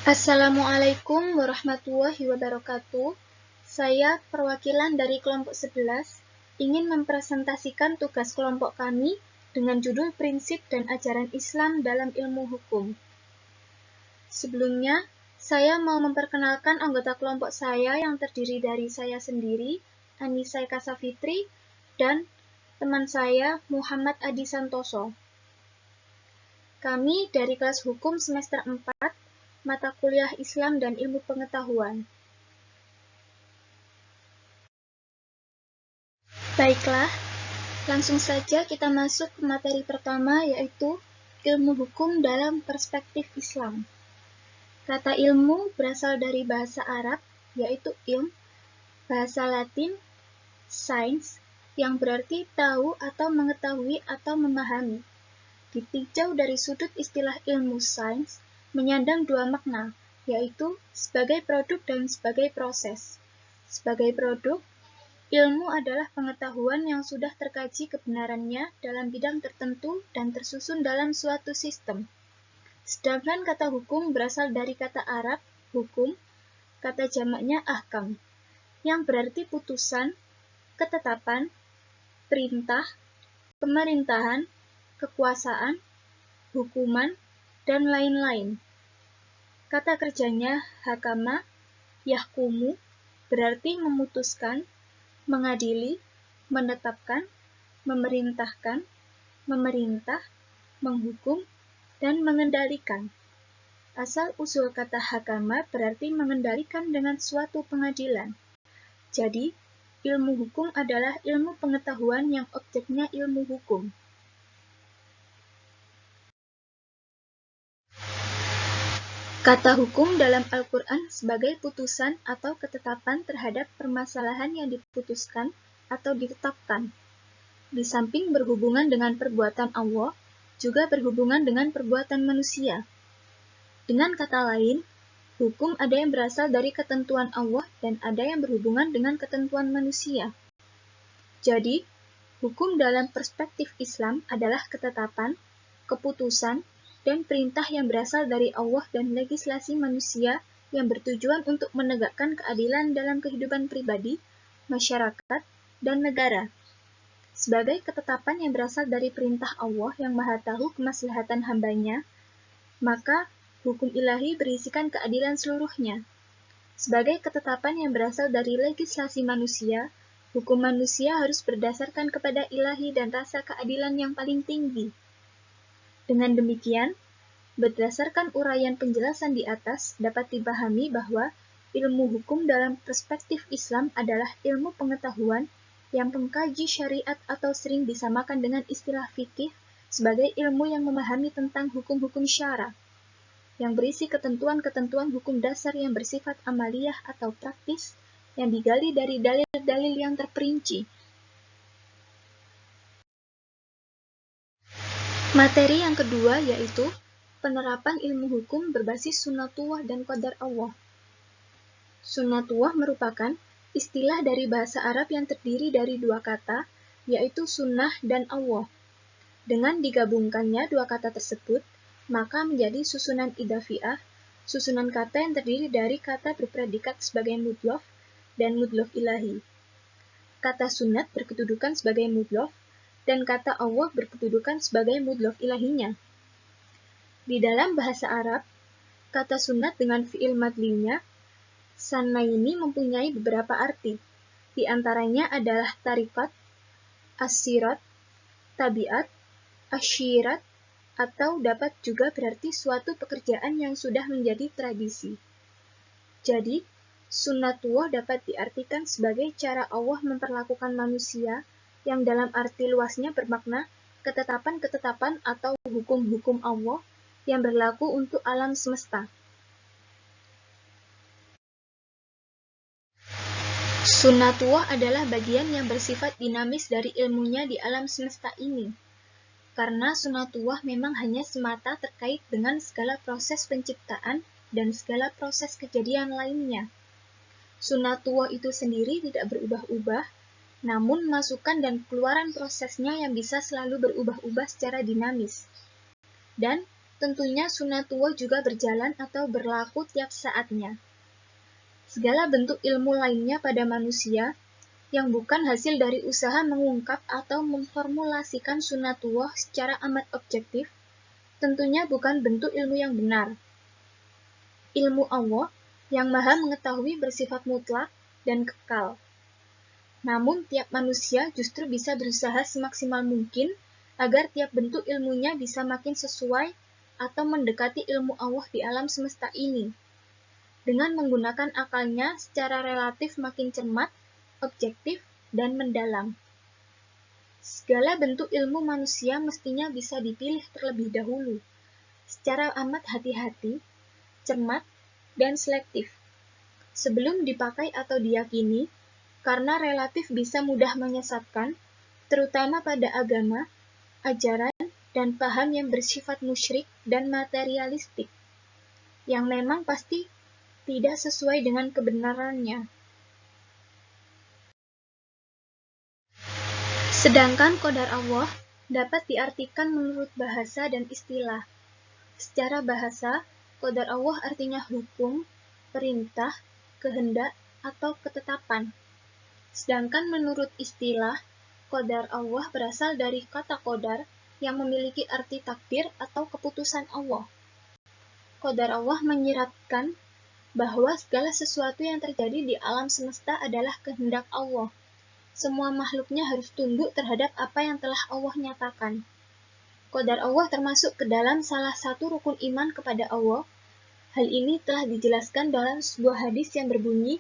Assalamualaikum warahmatullahi wabarakatuh. Saya perwakilan dari kelompok 11 ingin mempresentasikan tugas kelompok kami dengan judul Prinsip dan Ajaran Islam dalam Ilmu Hukum. Sebelumnya, saya mau memperkenalkan anggota kelompok saya yang terdiri dari saya sendiri, Anissa Eka Safitri, dan teman saya Muhammad Adi Santoso. Kami dari kelas hukum semester 4, mata kuliah Islam dan Ilmu Pengetahuan. Baiklah, langsung saja kita masuk ke materi pertama, yaitu ilmu hukum dalam perspektif Islam. Kata ilmu berasal dari bahasa Arab, yaitu ilm, bahasa Latin, science, yang berarti tahu atau mengetahui atau memahami. Ditinjau dari sudut istilah ilmu sains, menyandang dua makna, yaitu sebagai produk dan sebagai proses. Sebagai produk, ilmu adalah pengetahuan yang sudah terkaji kebenarannya dalam bidang tertentu dan tersusun dalam suatu sistem. Sedangkan kata hukum berasal dari kata Arab, hukum, kata jamaknya ahkam, yang berarti putusan, ketetapan, perintah, pemerintahan, kekuasaan, hukuman, dan lain-lain. Kata kerjanya hakama, yahkumu, berarti memutuskan, mengadili, menetapkan, memerintahkan, memerintah, menghukum, dan mengendalikan. Asal-usul kata hakama berarti mengendalikan dengan suatu pengadilan. Jadi, ilmu hukum adalah ilmu pengetahuan yang objeknya ilmu hukum. Kata hukum dalam Al-Quran sebagai putusan atau ketetapan terhadap permasalahan yang diputuskan atau ditetapkan. Di samping berhubungan dengan perbuatan Allah, juga berhubungan dengan perbuatan manusia. Dengan kata lain, hukum ada yang berasal dari ketentuan Allah dan ada yang berhubungan dengan ketentuan manusia. Jadi, hukum dalam perspektif Islam adalah ketetapan, keputusan, dan perintah yang berasal dari Allah dan legislasi manusia yang bertujuan untuk menegakkan keadilan dalam kehidupan pribadi, masyarakat, dan negara. Sebagai ketetapan yang berasal dari perintah Allah yang Maha Tahu kemaslahatan hambanya, maka hukum ilahi berisikan keadilan seluruhnya. Sebagai ketetapan yang berasal dari legislasi manusia, hukum manusia harus berdasarkan kepada ilahi dan rasa keadilan yang paling tinggi. Dengan demikian, berdasarkan uraian penjelasan di atas, dapat dipahami bahwa ilmu hukum dalam perspektif Islam adalah ilmu pengetahuan yang mengkaji syariat atau sering disamakan dengan istilah fikih sebagai ilmu yang memahami tentang hukum-hukum syara, yang berisi ketentuan-ketentuan hukum dasar yang bersifat amaliyah atau praktis, yang digali dari dalil-dalil yang terperinci. Materi yang kedua yaitu penerapan ilmu hukum berbasis sunnatullah dan qadar Allah. Sunnatullah merupakan istilah dari bahasa Arab yang terdiri dari dua kata, yaitu sunnah dan Allah. Dengan digabungkannya dua kata tersebut, maka menjadi susunan idafiyah, susunan kata yang terdiri dari kata berpredikat sebagai mudhof dan mudhof ilahi. Kata sunnat berkedudukan sebagai mudhof, dan kata Allah berkedudukan sebagai mudhof ilahinya. Di dalam bahasa Arab, kata sunnat dengan fi'il madlinya, sanna ini mempunyai beberapa arti. Di antaranya adalah tarikat, as-sirat, tabiat, asyirat, atau dapat juga berarti suatu pekerjaan yang sudah menjadi tradisi. Jadi, sunnatullah dapat diartikan sebagai cara Allah memperlakukan manusia yang dalam arti luasnya bermakna ketetapan-ketetapan atau hukum-hukum Allah yang berlaku untuk alam semesta. Sunnatullah adalah bagian yang bersifat dinamis dari ilmunya di alam semesta ini. Karena sunnatullah memang hanya semata terkait dengan segala proses penciptaan dan segala proses kejadian lainnya. Sunnatullah itu sendiri tidak berubah-ubah, namun masukan dan keluaran prosesnya yang bisa selalu berubah-ubah secara dinamis. Dan tentunya sunatullah juga berjalan atau berlaku tiap saatnya. Segala bentuk ilmu lainnya pada manusia yang bukan hasil dari usaha mengungkap atau memformulasikan sunatullah secara amat objektif, tentunya bukan bentuk ilmu yang benar. Ilmu Allah yang Maha Mengetahui bersifat mutlak dan kekal. Namun tiap manusia justru bisa berusaha semaksimal mungkin agar tiap bentuk ilmunya bisa makin sesuai atau mendekati ilmu Allah di alam semesta ini, dengan menggunakan akalnya secara relatif makin cermat, objektif, dan mendalam. Segala bentuk ilmu manusia mestinya bisa dipilih terlebih dahulu, secara amat hati-hati, cermat, dan selektif, sebelum dipakai atau diyakini, karena relatif bisa mudah menyesatkan, terutama pada agama, ajaran, dan paham yang bersifat musyrik dan materialistik, yang memang pasti tidak sesuai dengan kebenarannya. Sedangkan qadar Allah dapat diartikan menurut bahasa dan istilah. Secara bahasa, qadar Allah artinya hukum, perintah, kehendak, atau ketetapan. Sedangkan menurut istilah, qadar Allah berasal dari kata qadar yang memiliki arti takdir atau keputusan Allah. Qadar Allah menyiratkan bahwa segala sesuatu yang terjadi di alam semesta adalah kehendak Allah. Semua makhluknya harus tunduk terhadap apa yang telah Allah nyatakan. Qadar Allah termasuk ke dalam salah satu rukun iman kepada Allah. Hal ini telah dijelaskan dalam sebuah hadis yang berbunyi,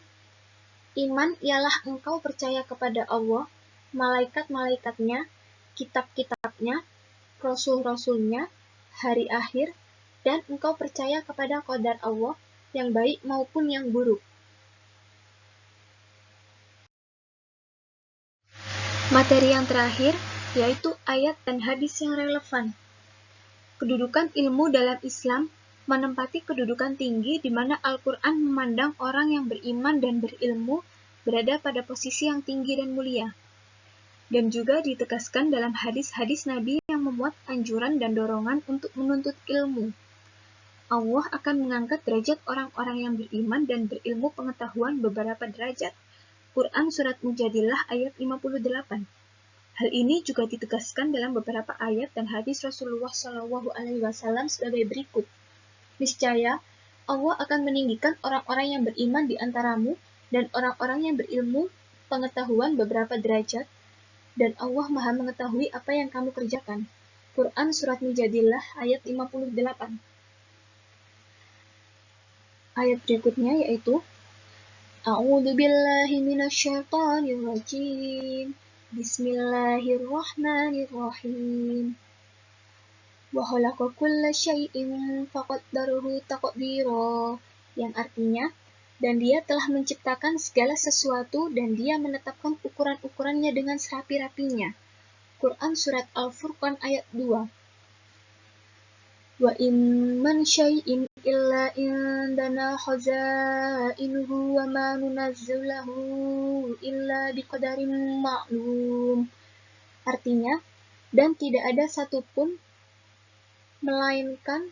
iman ialah engkau percaya kepada Allah, malaikat-malaikatnya, kitab-kitabnya, rasul-rasulnya, hari akhir, dan engkau percaya kepada qadar Allah yang baik maupun yang buruk. Materi yang terakhir yaitu ayat dan hadis yang relevan. Kedudukan ilmu dalam Islam menempati kedudukan tinggi di mana Al-Quran memandang orang yang beriman dan berilmu berada pada posisi yang tinggi dan mulia. Dan juga ditegaskan dalam hadis-hadis Nabi yang memuat anjuran dan dorongan untuk menuntut ilmu. Allah akan mengangkat derajat orang-orang yang beriman dan berilmu pengetahuan beberapa derajat. Quran Surat Mujadilah ayat 58. Hal ini juga ditegaskan dalam beberapa ayat dan hadis Rasulullah SAW sebagai berikut. Niscaya, Allah akan meninggikan orang-orang yang beriman di antaramu dan orang-orang yang berilmu pengetahuan beberapa derajat, dan Allah Maha Mengetahui apa yang kamu kerjakan. Quran Surat Mujadilah ayat 58. Ayat berikutnya yaitu A'udzu billahi minasyaitonir rajim. Bismillahirrahmanirrahim. Wa khalaqa kulla syai'in faqaddarahu taqdira, yang artinya, dan dia telah menciptakan segala sesuatu dan dia menetapkan ukuran-ukurannya dengan serapi-rapinya. Quran Surat Al-Furqan ayat 2. Wa in man syai'in illa indana khazainuhu wa ma nunazzilahu illa biqadarin ma'lum. Artinya, dan tidak ada satupun melainkan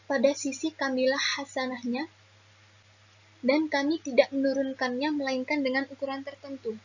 pada sisi kamilah hasanahnya, dan kami tidak menurunkannya melainkan dengan ukuran tertentu.